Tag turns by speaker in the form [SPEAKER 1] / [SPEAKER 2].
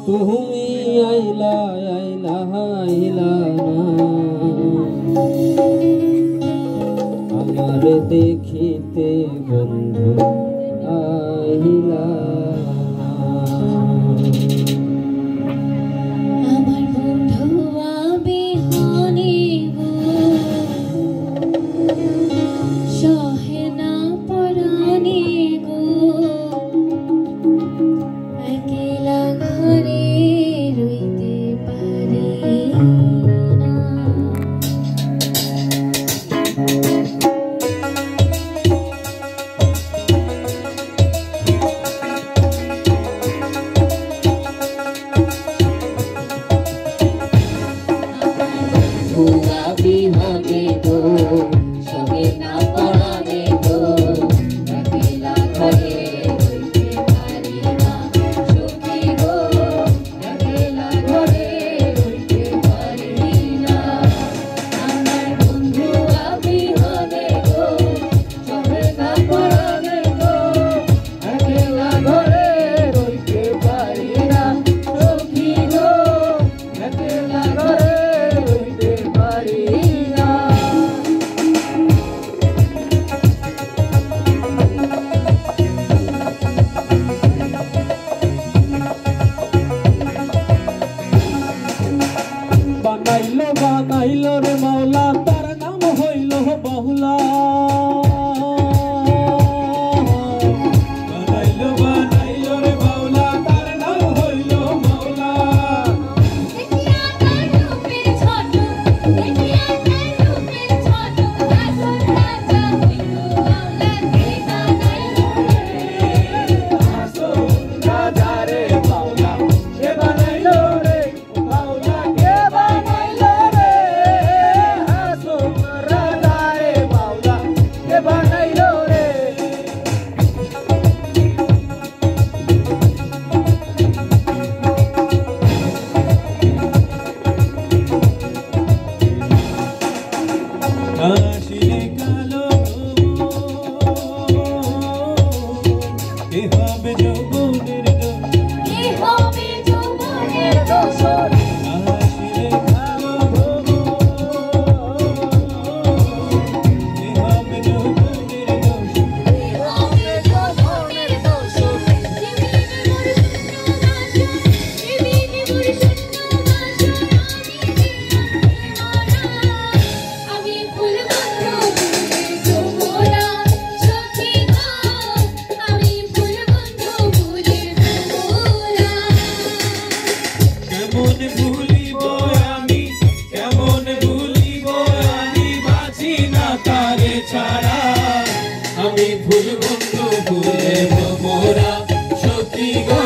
[SPEAKER 1] তুমি আইলা আইলা আইলা আমার দেখিতে বন্ধু আইলা
[SPEAKER 2] আমার বন্ধু আবিহনে সহে না পরাণে গো একলা ঘরে রইতে পারি না। বিহনে গো সহে না পরাণে গো একলা ঘরে রইতে পারি না সখী গো একলা ঘরে রইতে পারি না। আমার বন্ধু বিহনে গো সহে না পরাণে গো একলা ঘরে রইতে পারি না সখী গো একলা ঘরে
[SPEAKER 1] বানাইলো বানাইলো রে মাওলা তার নাম হইল বহুলা বানাইলো বানাইলো রে মাওলা তার নাম হইল মাওলা
[SPEAKER 2] দেখিয়া তার রূপের ছোট দেখিয়া তার রূপের ছোট আসল রাজা হইল মাওলা কে বানাইলো
[SPEAKER 1] আসল রাজা রে মাওলা কে বানাইলো রে মাওলা কে বানাইলো রে আসল রাজা রে মাওলা কে বানাইলো রে কাশিরে কালো এ হবে যৌবনের দোষ
[SPEAKER 2] কি হবে যৌবনের দোসর
[SPEAKER 1] কাশিরে কালো এ হবে যৌবনের দোষ
[SPEAKER 2] কি হবে যৌবনের দোসর জীবনে মোর শূন্য বাসর আমি ফুল বন্ধু ভুলে সখী গো আমি ফুল বন্ধু ভুলে
[SPEAKER 1] কেমন ভুলিব আমি বাঁচি না তারে ছাড়া আমি ভুল বন্ধু ভুলে মোরা সখী গো।